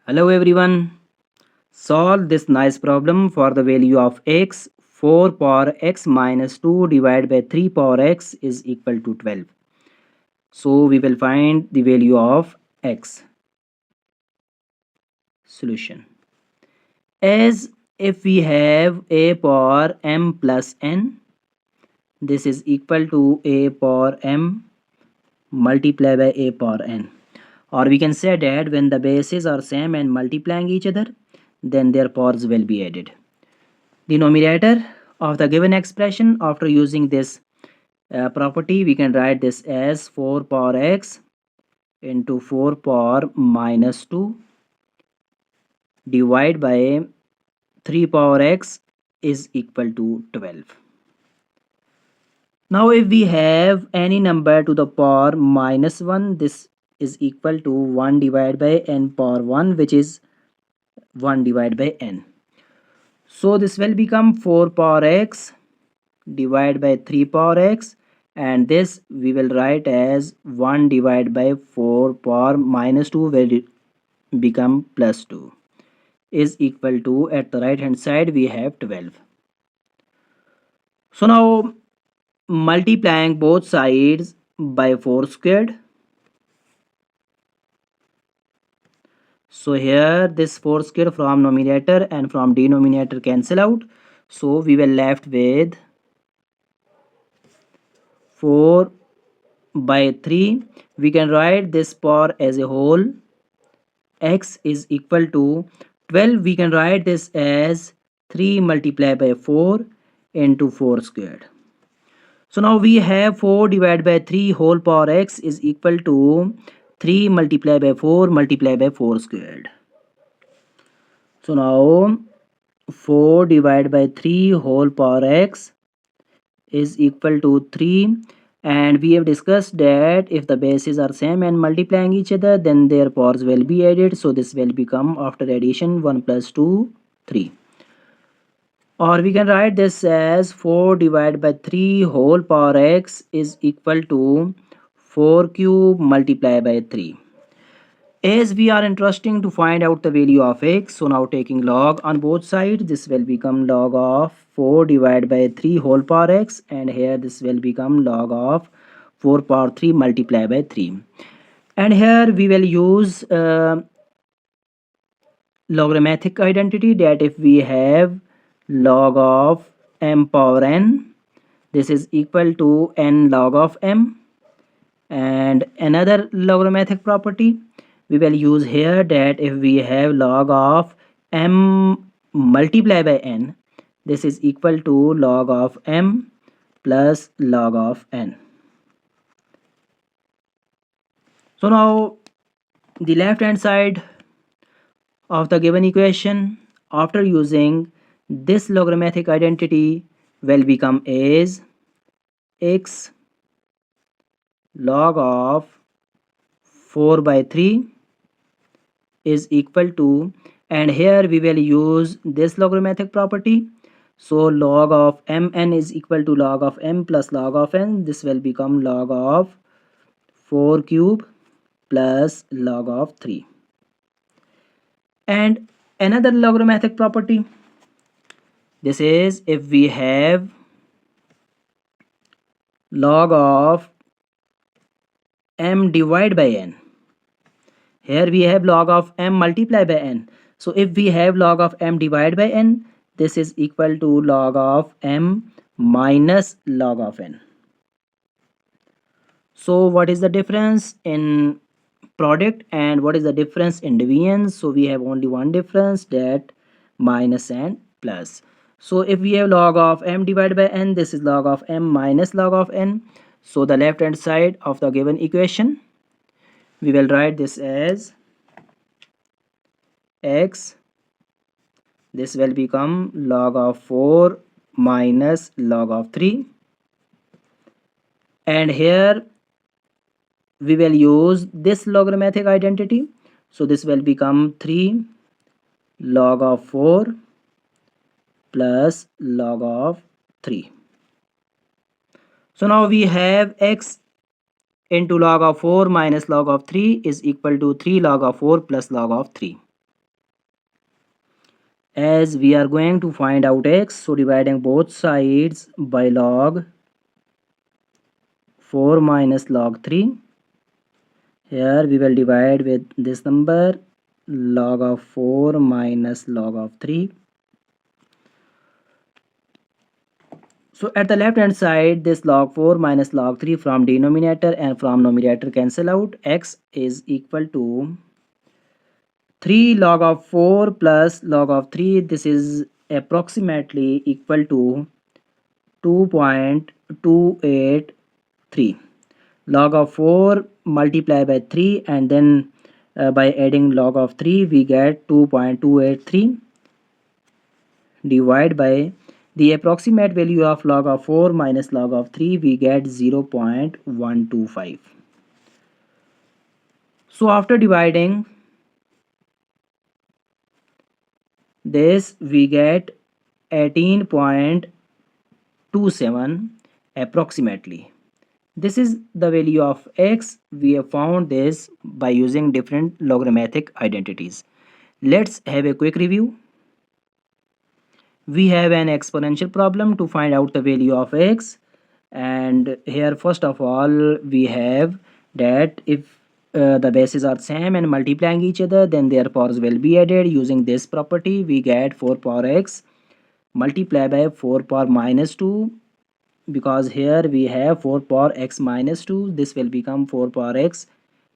Hello everyone. Solve this nice problem for the value of x. 4 power x minus 2 divided by 3 power x is equal to 12. So we will find the value of x. Solution. As if we have a power m plus n, this is equal to a power m multiplied by a power n. Or we can say that when the bases are same and multiplying each other, then their powers will be added. The numerator of the given expression, after using this property, we can write this as 4 power x into 4 power minus 2 divided by 3 power x is equal to 12. Now if we have any number to the power minus 1, this is equal to 1 divided by n power 1, which is 1 divided by n. So this will become 4 power x divided by 3 power x, and this we will write as 1 divided by 4 power minus 2 will become plus 2 is equal to, at the right hand side we have 12. So now multiplying both sides by 4 squared. So here this 4 squared from numerator and from denominator cancel out. So we will left with 4 by 3. We can write this power as a whole. X is equal to 12. We can write this as 3 multiplied by 4 into 4 squared. So now we have 4 divided by 3 whole power x is equal to 3 multiplied by 4 multiplied by 4 squared. So now 4 divided by 3 whole power x is equal to 3, and we have discussed that if the bases are same and multiplying each other, then their powers will be added. So this will become, after addition, 1 plus 2 3. Or we can write this as 4 divided by 3 whole power x is equal to 4 cube multiplied by 3. As we are interested to find out the value of x, so now taking log on both sides, this will become log of 4 divided by 3 whole power x, and here this will become log of 4 power 3 multiplied by 3. And here we will use logarithmic identity, that if we have log of m power n, this is equal to n log of m. And another logarithmic property we will use here, that if we have log of m multiplied by n, this is equal to log of m plus log of n. So now the left hand side of the given equation, after using this logarithmic identity, will become as x log of 4 by 3 is equal to, and here we will use this logarithmic property. So log of mn is equal to log of m plus log of n. This will become log of 4 cube plus log of 3. And another logarithmic property, this is if we have log of m divided by n. Here we have log of m multiplied by n. So if we have log of m divided by n, this is equal to log of m minus log of n. So what is the difference in product and what is the difference in division? So we have only one difference, that minus and plus. So if we have log of m divided by n, this is log of m minus log of n. So the left hand side of the given equation, we will write this as x. This will become log of 4 minus log of 3. And here we will use this logarithmic identity. So this will become 3 log of 4 plus log of 3. So now we have x into log of 4 minus log of 3 is equal to 3 log of 4 plus log of 3. as we are going to find out x, so dividing both sides by log 4 minus log 3. Here we will divide with this number, log of 4 minus log of 3. So at the left hand side, this log 4 minus log 3 from denominator and from numerator cancel out. X is equal to 3 log of 4 plus log of 3. This is approximately equal to 2.283. Log of 4 multiply by 3 and then by adding log of 3 we get 2.283 divide by the approximate value of log of 4 minus log of 3 we get 0.125. So after dividing this we get 18.27 approximately. This is the value of x. We have found this by using different logarithmic identities. Let's have a quick review. We have an exponential problem to find out the value of x, and here first of all we have that if the bases are same and multiplying each other, then their powers will be added. Using this property we get 4 power x multiply by 4 power minus 2, because here we have 4 power x minus 2. This will become 4 power x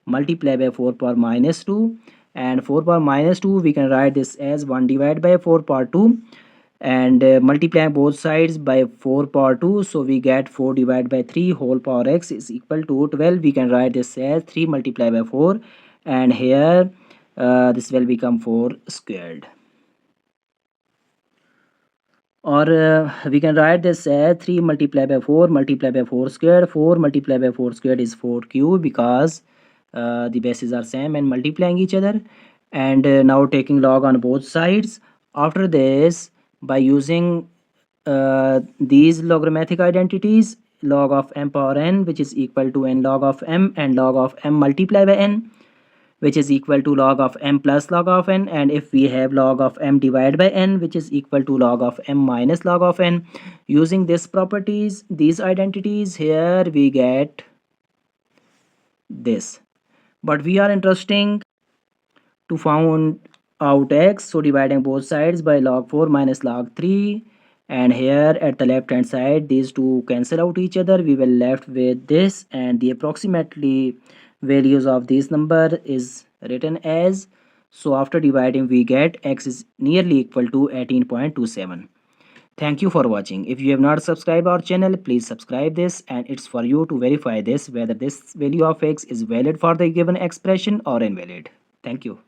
multiply by 4 power minus 2, and 4 power minus 2 we can write this as 1 divided by 4 power 2, and multiplying both sides by 4 power 2, so we get 4 divided by 3 whole power x is equal to 12. We can write this as 3 multiplied by 4, and here this will become 4 squared. Or we can write this as 3 multiplied by 4 multiplied by 4 squared. 4 multiplied by 4 squared is 4 cube, because the bases are same and multiplying each other. And now taking log on both sides. After this, by using these logarithmic identities, log of m power n, which is equal to n log of m, and log of m multiplied by n, which is equal to log of m plus log of n, and if we have log of m divided by n, which is equal to log of m minus log of n, using these properties, these identities, here we get this. But we are interesting to find out x, so dividing both sides by log 4 minus log 3, and here at the left hand side these two cancel out each other. We will left with this, and the approximately values of this number is written as, so after dividing we get x is nearly equal to 18.27. Thank you for watching. If you have not subscribed our channel, please subscribe this, and it's for you to verify this whether this value of x is valid for the given expression or invalid. Thank you.